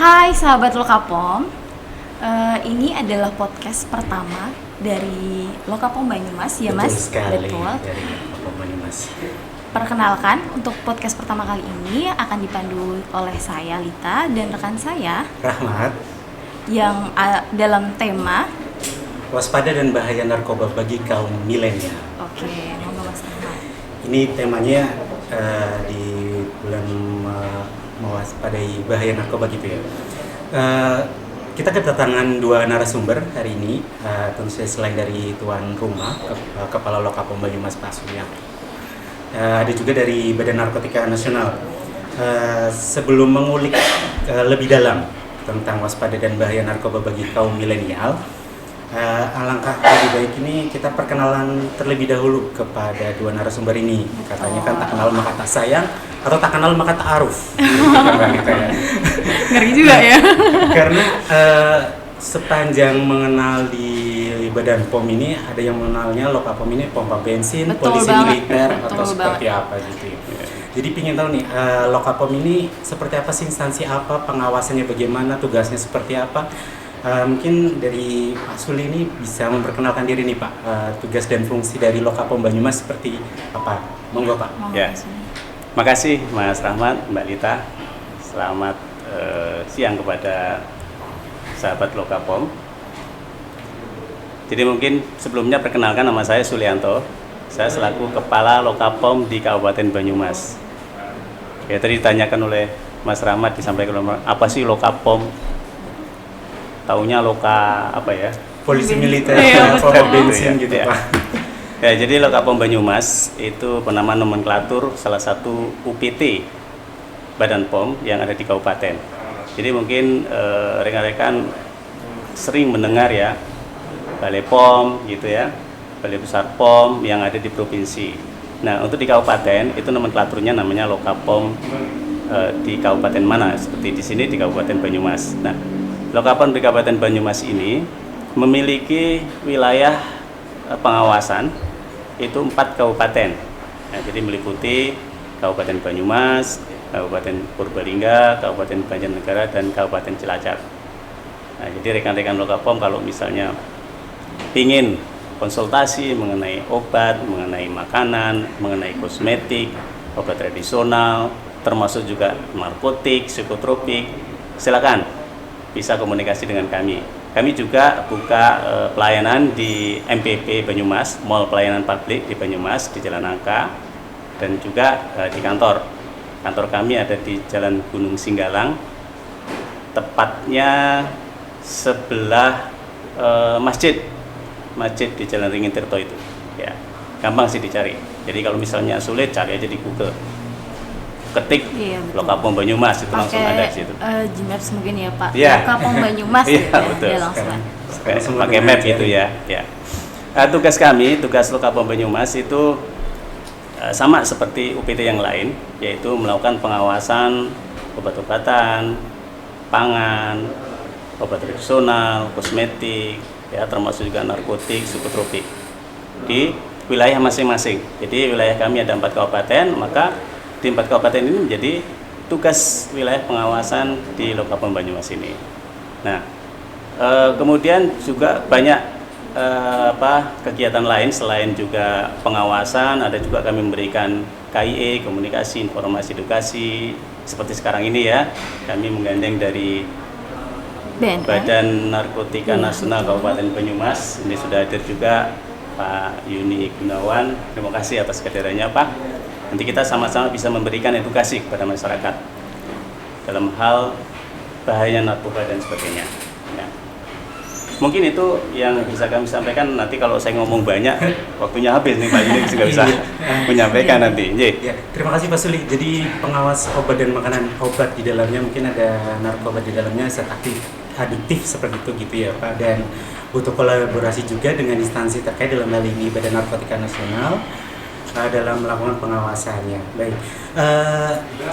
Hai sahabat Lokapom, ini adalah podcast pertama dari Lokapom Banyumas, ya Mas? Betul sekali, Betul. dari Lokapom Banyumas. Perkenalkan, untuk podcast pertama kali ini akan dipandu oleh saya Lita dan rekan saya Rahmat, yang dalam tema. waspada dan bahaya narkoba bagi kaum milenial. Oke, monggo Mas Rahmat. Ini temanya di bulan mewaspadai bahaya narkoba gitu ya. Kita kedatangan dua narasumber hari ini, tentu saja selain dari tuan rumah, Kepala Lokapom Banyumas Pak Surya. Ada juga dari Badan Narkotika Nasional. Sebelum mengulik lebih dalam tentang waspada dan bahaya narkoba bagi kaum milenial, alangkah lebih baik ini kita perkenalan terlebih dahulu kepada dua narasumber ini. Katanya kan tak kenal maka tak sayang, atau tak kenal maka tak aruf. Gitu ya. Ngeri juga ya. Karena sepanjang mengenal di Badan POM ini, ada yang mengenalnya Lokapom ini pompa bensin, Betul polisi banget. militer, Betul atau seperti banget. apa gitu. Jadi pingin tahu nih, Lokapom ini seperti apa sih, instansi apa, pengawasannya bagaimana, tugasnya seperti apa. Mungkin dari Pak Suli ini bisa memperkenalkan diri nih Pak, tugas dan fungsi dari Lokapom Banyumas seperti apa? Monggo Pak. Monggo, Ya. Mas. Makasih Mas Rahmat, Mbak Lita. Selamat siang kepada sahabat Lokapom. Jadi mungkin sebelumnya perkenalkan, nama saya Sulianto. Saya selaku Kepala Lokapom di Kabupaten Banyumas. Ya, tadi ditanyakan oleh Mas Rahmat, disampaikan oleh apa sih Lokapom? Taunya loka apa ya? Polisi militer, Iya, pompa betul. bensin gitu Ya. Pak. Ya, jadi Lokapom Banyumas itu penamaan nomenklatur salah satu UPT Badan POM yang ada di kabupaten. Jadi mungkin rekan-rekan sering mendengar ya Balai POM gitu ya, Balai Besar POM yang ada di provinsi. Nah, untuk di kabupaten itu nomenklaturnya namanya Lokapom di kabupaten mana? Seperti di sini di Kabupaten Banyumas. Nah, Lokapom di Kabupaten Banyumas ini memiliki wilayah pengawasan itu 4 kabupaten. Nah, jadi meliputi Kabupaten Banyumas, Kabupaten Purbalingga, Kabupaten Banjarnegara, dan Kabupaten Cilacap. Nah, jadi rekan-rekan Lokapom kalau misalnya ingin konsultasi mengenai obat, mengenai makanan, mengenai kosmetik, obat tradisional, termasuk juga narkotik, psikotropik, silakan bisa komunikasi dengan kami. Kami juga buka pelayanan di MPP Banyumas, Mall Pelayanan Publik di Banyumas, di Jalan Nangka, dan juga di kantor. Kantor kami ada di Jalan Gunung Singgalang, tepatnya sebelah masjid di Jalan Ringin Tirto itu. Ya, gampang sih dicari. Jadi kalau misalnya sulit, cari aja di Google. Ketik Iya, betul. Lokapom Banyumas itu langsung ada di situ. Gmaps mungkin ya Pak. Iya. Lokapom Banyumas Iya, gitu ya. betul. Dia langsung. Semua Pakai dengan map jari. itu ya. Ya. Tugas kami, tugas Lokapom Banyumas itu sama seperti UPT yang lain, yaitu melakukan pengawasan obat-obatan, pangan, obat tradisional, kosmetik, ya termasuk juga narkotik, psikotropik di wilayah masing-masing. Jadi wilayah kami ada 4 kabupaten, maka di 4 kabupaten ini menjadi tugas wilayah pengawasan di Lokapom Banyumas ini. Nah, kemudian juga banyak kegiatan lain selain juga pengawasan. Ada juga kami memberikan KIE, komunikasi, informasi, edukasi, seperti sekarang ini ya. Kami menggandeng dari BNN. Badan Narkotika Iya, Nasional betul. Kabupaten Banyumas. Ini sudah hadir juga Pak Yuni Gunawan. Terima kasih atas kehadirannya Pak. Nanti kita sama-sama bisa memberikan edukasi kepada masyarakat dalam hal bahaya narkoba dan sebagainya. Ya. Mungkin itu yang bisa kami sampaikan. Nanti kalau saya ngomong banyak, waktunya habis nih Pak Yuni juga bisa menyampaikan nanti. Ya, terima kasih Pak Suli. Jadi pengawas obat dan makanan, obat di dalamnya mungkin ada narkoba di dalamnya, zat aktif, adiktif seperti itu gitu ya Pak. Dan butuh kolaborasi juga dengan instansi terkait, dalam hal ini Badan Narkotika Nasional, dalam melakukan pengawasannya. Baik,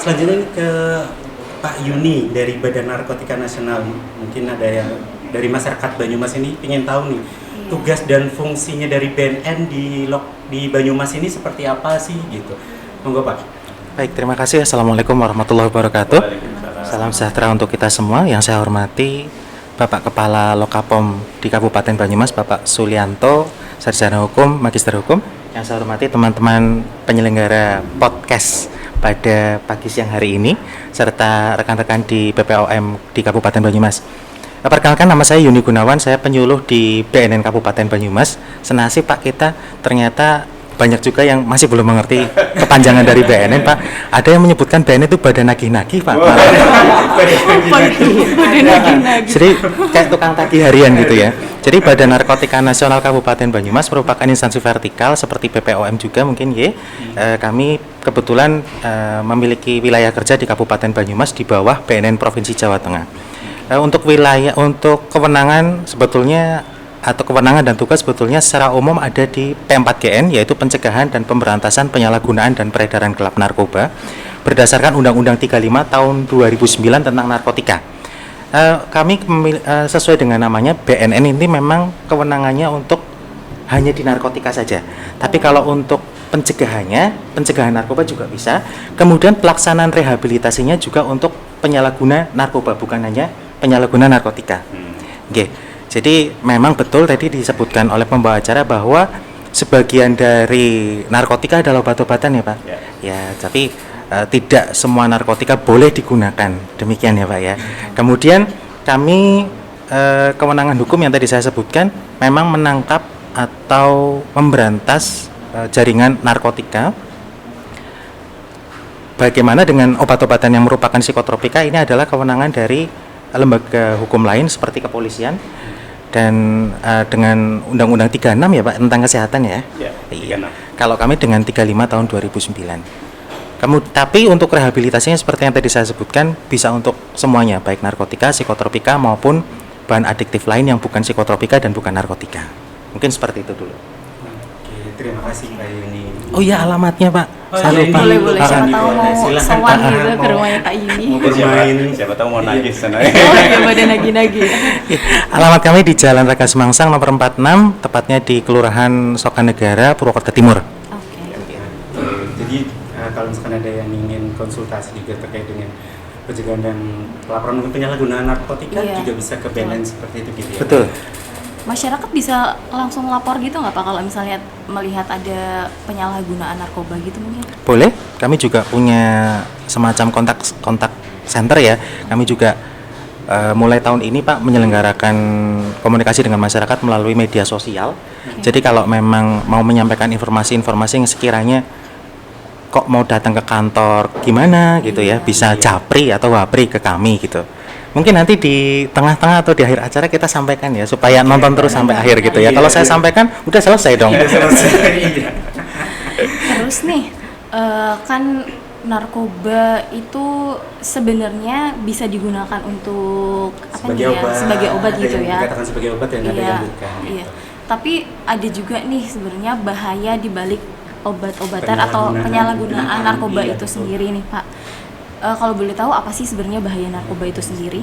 selanjutnya ini ke Pak Yuni dari Badan Narkotika Nasional. Mungkin ada yang dari masyarakat Banyumas ini ingin tahu nih, tugas dan fungsinya dari BNN di Banyumas ini seperti apa sih gitu. Monggo Pak. Baik, terima kasih. Assalamualaikum warahmatullahi wabarakatuh. Waalaikumsalam. Salam sejahtera untuk kita semua. Yang saya hormati Bapak Kepala Lokapom di Kabupaten Banyumas, Bapak Sulianto, Sarjana Hukum, Magister Hukum. Yang saya hormati teman-teman penyelenggara podcast pada pagi siang hari ini, serta rekan-rekan di BPOM di Kabupaten Banyumas. Perkenalkan, nama saya Yuni Gunawan, saya penyuluh di BNN Kabupaten Banyumas. Senasib Pak, kita ternyata banyak juga yang masih belum mengerti kepanjangan dari BNN, Pak. Ada yang menyebutkan BNN itu badan nagih-nagih, Pak. Jadi kayak tukang tagih harian gitu ya. Jadi Badan Narkotika Nasional Kabupaten Banyumas merupakan instansi vertikal seperti BPOM juga mungkin ya. Kami kebetulan memiliki wilayah kerja di Kabupaten Banyumas di bawah BNN Provinsi Jawa Tengah. Untuk kewenangan sebetulnya atau kewenangan dan tugas sebetulnya secara umum ada di P4GN, yaitu pencegahan dan pemberantasan penyalahgunaan dan peredaran gelap narkoba berdasarkan Undang-Undang 35 tahun 2009 tentang narkotika. Kami sesuai dengan namanya BNN ini memang kewenangannya untuk hanya di narkotika saja. Tapi kalau untuk pencegahan narkoba juga bisa. Kemudian pelaksanaan rehabilitasinya juga untuk penyalahguna narkoba, bukan hanya penyalahguna narkotika. Oke. Jadi memang betul tadi disebutkan oleh pembawa acara bahwa sebagian dari narkotika adalah obat-obatan ya Pak. Ya, tapi tidak semua narkotika boleh digunakan, demikian ya Pak ya. Kemudian kami kewenangan hukum yang tadi saya sebutkan memang menangkap atau memberantas jaringan narkotika. Bagaimana dengan obat-obatan yang merupakan psikotropika, ini adalah kewenangan dari lembaga hukum lain seperti kepolisian dan dengan Undang-Undang 36 ya Pak tentang kesehatan ya. Iya. Kalau kami dengan 35 tahun 2009. Tapi untuk rehabilitasinya seperti yang tadi saya sebutkan bisa untuk semuanya, baik narkotika, psikotropika maupun bahan adiktif lain yang bukan psikotropika dan bukan narkotika. Mungkin seperti itu dulu. Oke, terima kasih Pak Yuni. Oh iya, alamatnya Pak. Saya lupa. Boleh. Siapa tahu mau sowan gitu ke rumahnya Pak Yuni. Mau bermain. Siapa tahu mau nagih sana. Oh iya, badan nagih-nagih. Alamat kami di Jalan Raga Semangsang nomor 46, tepatnya di Kelurahan Sokanegara, Purwokerto Timur. Oke. Jadi kalau misalkan ada yang ingin konsultasi juga terkait dengan pencegahan dan pelaporan penyalahgunaan narkotika juga bisa ke BNN seperti itu gitu ya. Betul. Masyarakat bisa langsung lapor gitu nggak Pak kalau misalnya melihat ada penyalahgunaan narkoba gitu mungkin? Boleh. Kami juga punya semacam kontak center ya. Kami juga mulai tahun ini Pak menyelenggarakan komunikasi dengan masyarakat melalui media sosial. Jadi kalau memang mau menyampaikan informasi-informasi yang sekiranya kok mau datang ke kantor gimana gitu ya, bisa japri atau wapri ke kami gitu. Mungkin nanti di tengah-tengah atau di akhir acara kita sampaikan ya supaya nonton terus sampai akhir gitu ya. Kalau saya sampaikan udah selesai dong. Terus nih kan narkoba itu sebenarnya bisa digunakan untuk apa nih ya? Sebagai obat gitu ya. Dikatakan sebagai obat yang ada yang bukan. Iya. Tapi ada juga nih sebenarnya bahaya di balik obat-obatan atau penyalahgunaan narkoba itu sendiri nih Pak. Kalau boleh tahu apa sih sebenarnya bahaya narkoba itu sendiri?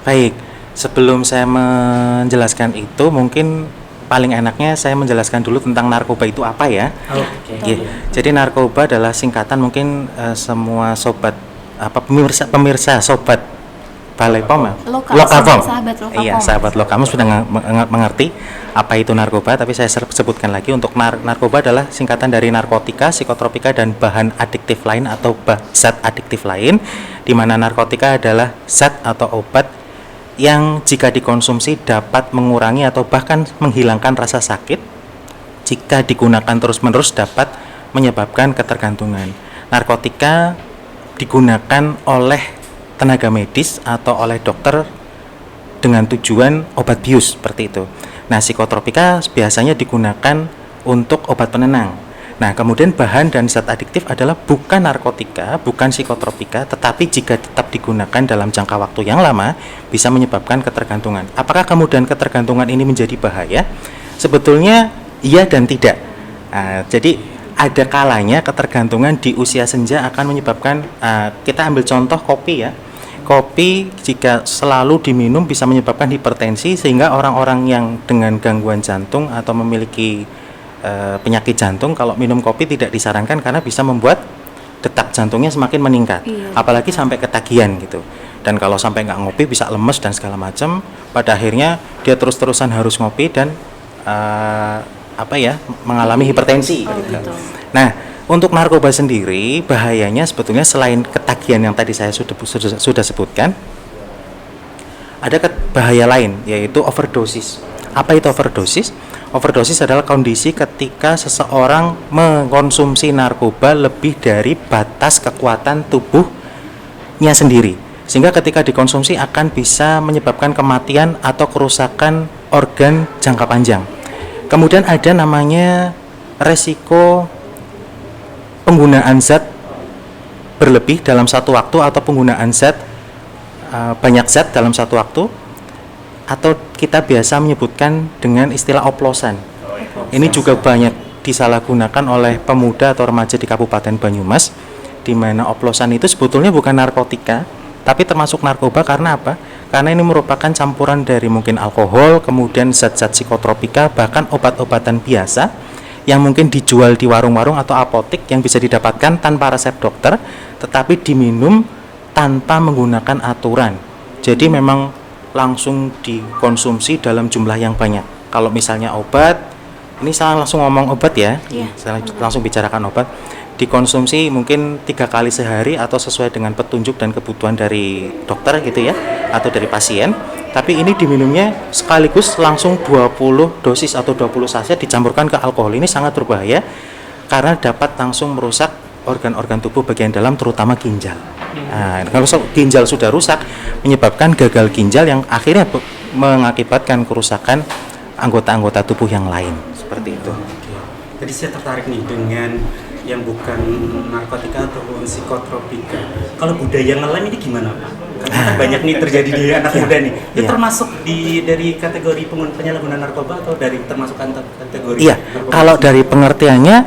Baik, sebelum saya menjelaskan itu mungkin paling enaknya saya menjelaskan dulu tentang narkoba itu apa ya. Jadi narkoba adalah singkatan mungkin semua sobat pemirsa sobat Balai POM ya? Lokapom. Iya, sahabat Lokapom sudah mengerti apa itu narkoba, tapi saya sebutkan lagi untuk narkoba adalah singkatan dari narkotika, psikotropika dan bahan adiktif lain atau zat adiktif lain, di mana narkotika adalah zat atau obat yang jika dikonsumsi dapat mengurangi atau bahkan menghilangkan rasa sakit. Jika digunakan terus-menerus dapat menyebabkan ketergantungan. Narkotika digunakan oleh tenaga medis atau oleh dokter dengan tujuan obat bius seperti itu. Nah, psikotropika biasanya digunakan untuk obat penenang. Nah, kemudian bahan dan zat adiktif adalah bukan narkotika, bukan psikotropika, tetapi jika tetap digunakan dalam jangka waktu yang lama bisa menyebabkan ketergantungan. Apakah kemudian ketergantungan ini menjadi bahaya? Sebetulnya iya dan tidak. Jadi ada kalanya ketergantungan di usia senja akan menyebabkan, kita ambil contoh kopi ya. Kopi jika selalu diminum bisa menyebabkan hipertensi, sehingga orang-orang yang dengan gangguan jantung atau memiliki penyakit jantung kalau minum kopi tidak disarankan karena bisa membuat detak jantungnya semakin meningkat, Iya. apalagi sampai ketagihan gitu. Dan kalau sampai nggak ngopi bisa lemes dan segala macam. Pada akhirnya dia terus-terusan harus ngopi dan mengalami hipertensi. gitu. Nah, untuk narkoba sendiri bahayanya sebetulnya selain ketagihan yang tadi saya sudah sebutkan, ada bahaya lain yaitu overdosis. Apa itu overdosis? Overdosis adalah kondisi ketika seseorang mengkonsumsi narkoba lebih dari batas kekuatan tubuhnya sendiri, sehingga ketika dikonsumsi akan bisa menyebabkan kematian atau kerusakan organ jangka panjang. Kemudian ada namanya resiko penggunaan zat berlebih dalam satu waktu atau penggunaan zat banyak zat dalam satu waktu, atau kita biasa menyebutkan dengan istilah oplosan. Ini juga banyak disalahgunakan oleh pemuda atau remaja di Kabupaten Banyumas, di mana oplosan itu sebetulnya bukan narkotika, tapi termasuk narkoba. Karena apa? Karena ini merupakan campuran dari mungkin alkohol, kemudian zat-zat psikotropika, bahkan obat-obatan biasa yang mungkin dijual di warung-warung atau apotek yang bisa didapatkan tanpa resep dokter, tetapi diminum tanpa menggunakan aturan. Jadi memang langsung dikonsumsi dalam jumlah yang banyak. Kalau misalnya obat, ini saya langsung ngomong obat ya, saya langsung bicarakan obat, dikonsumsi mungkin 3 kali sehari atau sesuai dengan petunjuk dan kebutuhan dari dokter gitu ya, atau dari pasien. Tapi ini diminumnya sekaligus langsung 20 dosis atau 20 saset dicampurkan ke alkohol. Ini sangat berbahaya karena dapat langsung merusak organ-organ tubuh bagian dalam, terutama ginjal. Nah, kalau ginjal sudah rusak, menyebabkan gagal ginjal yang akhirnya mengakibatkan kerusakan anggota-anggota tubuh yang lain. Seperti itu. Jadi saya tertarik nih dengan yang bukan narkotika ataupun psikotropika. Kalau budaya ngelem ini gimana, Pak? Karena kan banyak nih terjadi di anak muda nih. Itu termasuk dari kategori penyalahgunaan narkoba atau dari termasuk kategori? Iya, kalau dari pengertiannya,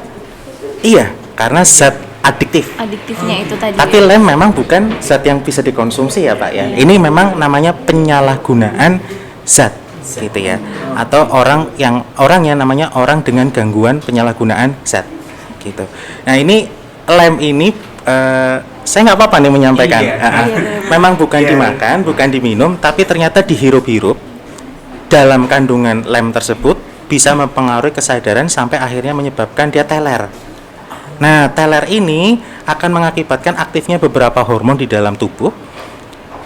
iya, karena zat Adiktifnya itu tadi. Tapi lem memang bukan zat yang bisa dikonsumsi ya Pak ya. Ini memang namanya penyalahgunaan zat gitu ya. Atau orang yang namanya orang dengan gangguan penyalahgunaan zat gitu. Nah, ini lem ini saya nggak apa-apa nih menyampaikan. Memang bukan dimakan, bukan diminum, tapi ternyata dihirup-hirup dalam kandungan lem tersebut bisa mempengaruhi kesadaran sampai akhirnya menyebabkan dia teler. Nah, teler ini akan mengakibatkan aktifnya beberapa hormon di dalam tubuh,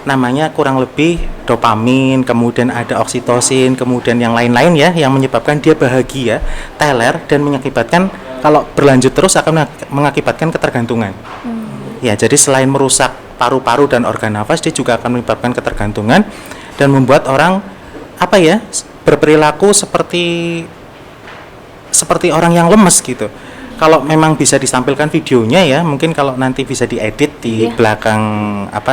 namanya kurang lebih dopamin, kemudian ada oksitosin, kemudian yang lain-lain ya, yang menyebabkan dia bahagia, teler, dan mengakibatkan kalau berlanjut terus akan mengakibatkan ketergantungan. Ya, jadi selain merusak paru-paru dan organ nafas, dia juga akan menyebabkan ketergantungan dan membuat orang berperilaku seperti orang yang lemes gitu. Kalau memang bisa ditampilkan videonya ya, mungkin kalau nanti bisa diedit di belakang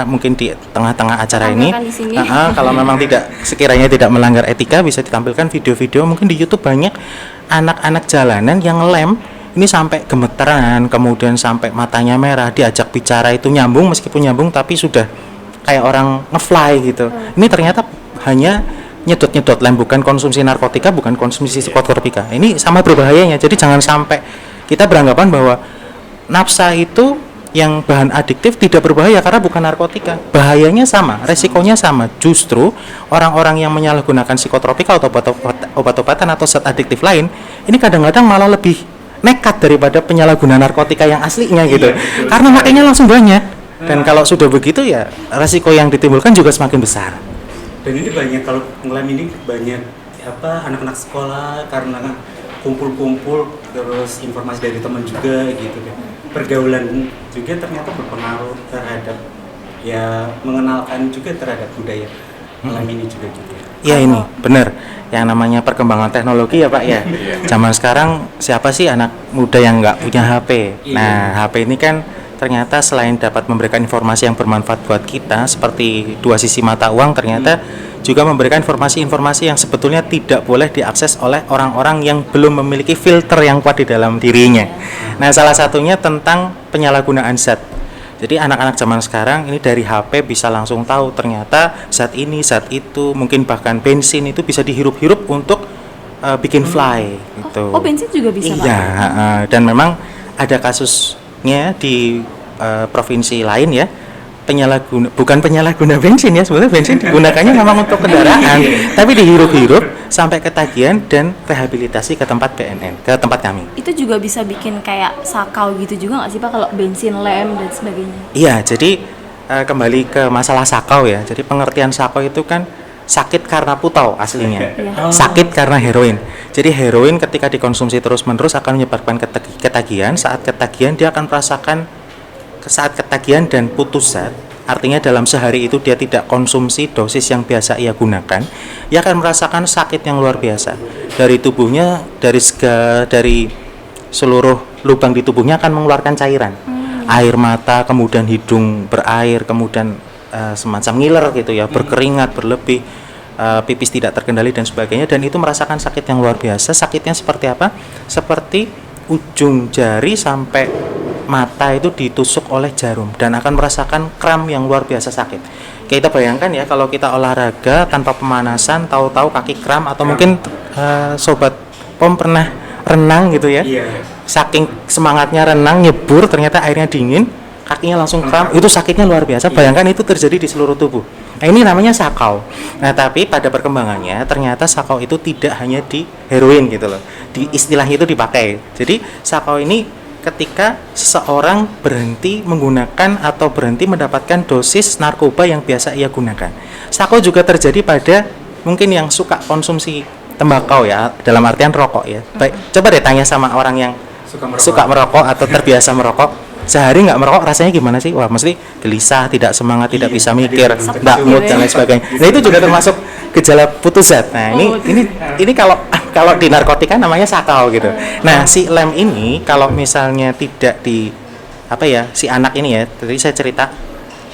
mungkin di tengah-tengah acara ini. Kalau memang sekiranya tidak melanggar etika, bisa ditampilkan video-video. Mungkin di YouTube banyak anak-anak jalanan yang lem ini sampai gemeteran, kemudian sampai matanya merah, diajak bicara itu nyambung, meskipun nyambung tapi sudah kayak orang ngefly gitu. Ini ternyata hanya nyedot-nyedot lem, bukan konsumsi narkotika, bukan konsumsi psikotropika. Ini sama berbahayanya. Jadi jangan sampai kita beranggapan bahwa nafsa itu yang bahan adiktif tidak berbahaya karena bukan narkotika. Bahayanya sama, resikonya sama. Justru orang-orang yang menyalahgunakan psikotropika atau obat-obatan atau zat adiktif lain, ini kadang-kadang malah lebih nekat daripada penyalahgunaan narkotika yang aslinya gitu. Karena makanya langsung banyak. Dan kalau sudah begitu ya resiko yang ditimbulkan juga semakin besar. Dan ini banyak, kalau ngelem ini banyak anak-anak sekolah karena kumpul-kumpul, terus informasi dari teman juga gitu kan. Pergaulan juga ternyata berpengaruh terhadap mengenalkan juga terhadap budaya malam ini juga gitu. Ya ini benar, yang namanya perkembangan teknologi ya Pak ya. Zaman sekarang siapa sih anak muda yang nggak punya HP? Nah, HP ini kan ternyata selain dapat memberikan informasi yang bermanfaat buat kita seperti dua sisi mata uang, ternyata juga memberikan informasi-informasi yang sebetulnya tidak boleh diakses oleh orang-orang yang belum memiliki filter yang kuat di dalam dirinya. Nah, salah satunya tentang penyalahgunaan zat. Jadi anak-anak zaman sekarang ini dari HP bisa langsung tahu ternyata zat ini, zat itu, mungkin bahkan bensin itu bisa dihirup-hirup untuk bikin fly gitu. Oh, bensin juga bisa Pak? Iya, dan memang ada kasusnya di provinsi lain ya, bukan penyalahguna bensin ya, sebenarnya bensin digunakannya memang untuk kendaraan, tapi dihirup-hirup sampai ketagihan dan rehabilitasi ke tempat BNN, ke tempat kami. Itu juga bisa bikin kayak sakau gitu juga nggak sih Pak kalau bensin lem dan sebagainya? Iya, jadi kembali ke masalah sakau ya. Jadi pengertian sakau itu kan sakit karena putau aslinya, sakit karena heroin. Jadi heroin ketika dikonsumsi terus-menerus akan menyebabkan ketagihan. Saat ketagihan dia akan merasakan saat ketagihan dan putus zat, artinya dalam sehari itu dia tidak konsumsi dosis yang biasa ia gunakan, ia akan merasakan sakit yang luar biasa. Dari tubuhnya, dari seluruh lubang di tubuhnya akan mengeluarkan cairan, air mata, kemudian hidung berair, kemudian semacam ngiler gitu ya, berkeringat berlebih, pipis tidak terkendali dan sebagainya, dan itu merasakan sakit yang luar biasa. Sakitnya seperti apa? Seperti ujung jari sampai mata itu ditusuk oleh jarum dan akan merasakan kram yang luar biasa sakit. Kita bayangkan ya, kalau kita olahraga tanpa pemanasan, tahu-tahu kaki kram, atau mungkin sobat POM pernah renang gitu ya. Saking semangatnya renang, nyebur, ternyata airnya dingin, kakinya langsung kram, itu sakitnya luar biasa. Bayangkan itu terjadi di seluruh tubuh. Nah, ini namanya sakau. Nah, tapi pada perkembangannya ternyata sakau itu tidak hanya di heroin gitu loh. Di istilahnya itu dipakai. Jadi sakau ini ketika seseorang berhenti menggunakan atau berhenti mendapatkan dosis narkoba yang biasa ia gunakan. Sakau juga terjadi pada mungkin yang suka konsumsi tembakau ya, dalam artian rokok ya. Baik, coba deh tanya sama orang yang suka merokok atau terbiasa merokok, sehari nggak merokok rasanya gimana sih? Wah, mesti gelisah, tidak semangat, tidak bisa mikir, nggak mood dan lain sebagainya. Nah, itu juga termasuk gejala putus zat. Nah, ini kalau di narkotika namanya sakau gitu. Nah, si lem ini kalau misalnya tidak di si anak ini ya, tadi saya cerita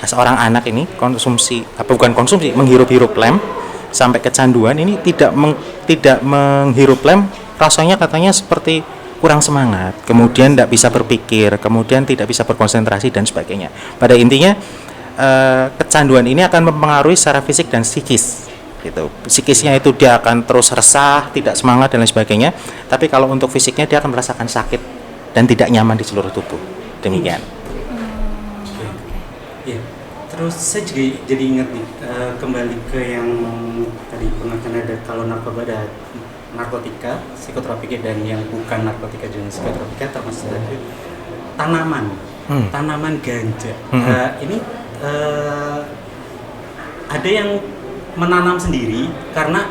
seorang anak ini menghirup-hirup lem sampai kecanduan, ini tidak menghirup lem, rasanya katanya seperti kurang semangat, kemudian tidak bisa berpikir, kemudian tidak bisa berkonsentrasi dan sebagainya. Pada intinya kecanduan ini akan mempengaruhi secara fisik dan psikis gitu. Psikisnya itu dia akan terus resah, tidak semangat dan lain sebagainya. Tapi kalau untuk fisiknya dia akan merasakan sakit dan tidak nyaman di seluruh tubuh. Demikian. Ya. Terus saya juga jadi ingat nih, kembali ke yang tadi pengertian ada kalau narkoba ada narkotika, psikotropika, dan yang bukan narkotika dan psikotropika termasuk dari tanaman ganja. Ini ada yang menanam sendiri karena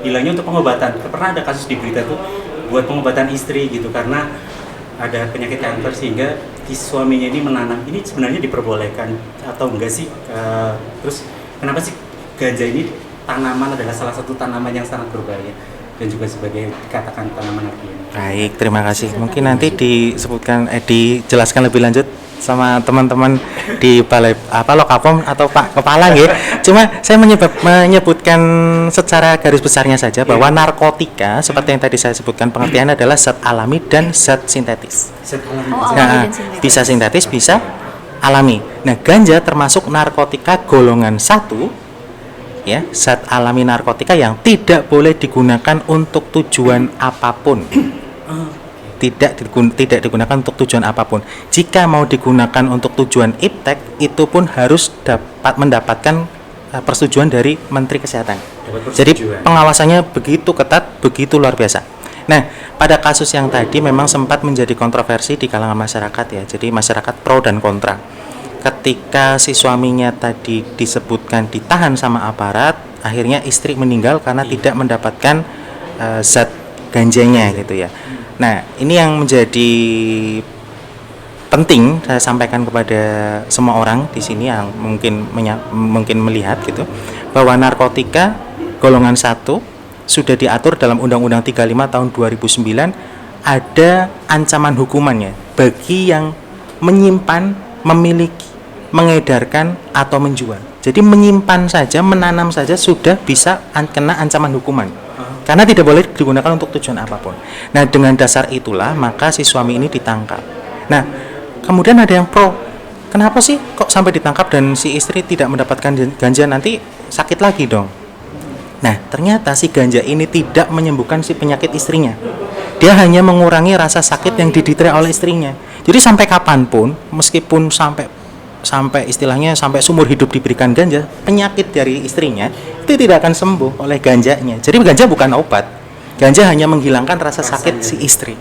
bilangnya untuk pengobatan. Pernah ada kasus di berita tuh buat pengobatan istri gitu, karena ada penyakit kanker sehingga si suaminya ini menanam. Ini sebenarnya diperbolehkan atau enggak sih? Terus kenapa sih ganja ini adalah salah satu tanaman yang sangat berbahaya dan juga sebagai dikatakan tanaman narkoba? Baik, terima kasih. Mungkin nanti dijelaskan lebih lanjut sama teman-teman di balai Lokapom atau Pak Kepala ya. Cuma saya menyebutkan secara garis besarnya saja bahwa narkotika seperti yang tadi saya sebutkan pengertiannya adalah zat alami dan zat sintetis. Bisa sintetis, bisa alami. Nah, ganja termasuk narkotika golongan 1 ya, zat alami narkotika yang tidak boleh digunakan untuk tujuan apapun. Tidak digunakan untuk tujuan apapun. Jika mau digunakan untuk tujuan iptek, itu pun harus mendapatkan persetujuan dari Menteri Kesehatan. Jadi pengawasannya begitu ketat, begitu luar biasa. Nah, pada kasus yang tadi memang sempat menjadi kontroversi di kalangan masyarakat ya. Jadi masyarakat pro dan kontra. Ketika si suaminya tadi disebutkan ditahan sama aparat, akhirnya istri meninggal karena tidak mendapatkan zat ganjanya gitu ya. Nah, ini yang menjadi penting saya sampaikan kepada semua orang di sini yang mungkin melihat gitu, bahwa narkotika golongan 1 sudah diatur dalam Undang-Undang 35 tahun 2009, ada ancaman hukumannya bagi yang menyimpan, memiliki, mengedarkan atau menjual. Jadi menyimpan saja, menanam saja sudah bisa kena ancaman hukuman. Karena tidak boleh digunakan untuk tujuan apapun. Nah, dengan dasar itulah maka si suami ini ditangkap. Nah, kemudian ada yang pro. Kenapa sih kok sampai ditangkap dan si istri tidak mendapatkan ganja, nanti sakit lagi dong. Nah, ternyata si ganja ini tidak menyembuhkan si penyakit istrinya. Dia hanya mengurangi rasa sakit yang diderita oleh istrinya. Jadi sampai kapanpun, meskipun sampai istilahnya sampai seumur hidup diberikan ganja, penyakit dari istrinya itu tidak akan sembuh oleh ganjanya. Jadi ganja bukan obat. Ganja hanya menghilangkan rasa sakit si istri.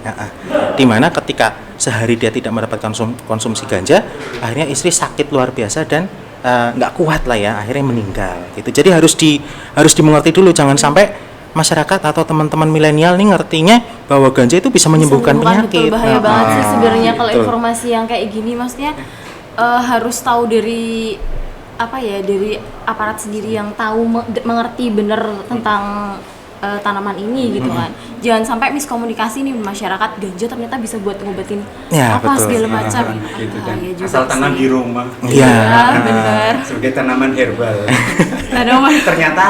Dimana ketika sehari dia tidak mendapatkan konsumsi ganja, akhirnya istri sakit luar biasa dan nggak kuat lah ya, akhirnya meninggal. Gitu. Jadi harus dimengerti dulu, jangan sampai masyarakat atau teman-teman milenial nih ngertinya bahwa ganja itu bisa menyembuhkan penyakit. Betul, bahaya banget sih sebenarnya kalau betul. informasi yang kayak gini, maksudnya harus tahu dari dari aparat sendiri yang tahu mengerti bener tentang tanaman ini gitu kan. Jangan sampai miskomunikasi nih masyarakat, ganja ternyata bisa buat ngobatin Ya, apa betul. segala macam. Gitu kan. Bahaya juga Asal tanam sih. di rumah. Iya. Benar. Sebagai tanaman herbal. Tanaman. Ternyata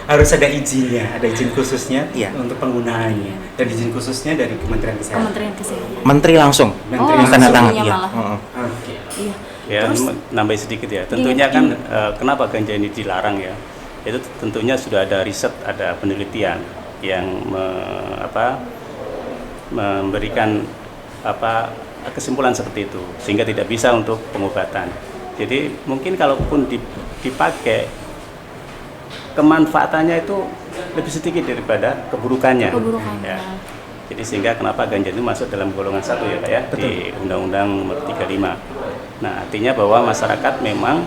harus ada izinnya, ada izin khususnya Iya. untuk penggunaannya, dan izin khususnya dari Kementerian Kesehatan. Kementerian Kesehatan. Menteri langsung Menteri Oh, langsung. tanda tangan. langsungnya Iya. malah. Heeh. Oke. Iya. Ya, Terus nambahin sedikit ya. Tentunya Iya, kan iya. kenapa ganja ini dilarang ya? Itu tentunya sudah ada riset, ada penelitian yang memberikan kesimpulan seperti itu, sehingga tidak bisa untuk pengobatan. Jadi mungkin kalaupun dipakai, kemanfaatannya itu lebih sedikit daripada keburukannya. Keburukannya. Ya. Jadi sehingga kenapa ganja itu masuk dalam golongan 1 ya Pak ya, di Undang-Undang Nomor 35. Nah, artinya bahwa masyarakat memang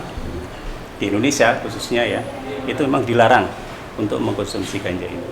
di Indonesia khususnya ya, itu memang dilarang untuk mengkonsumsi ganja ini.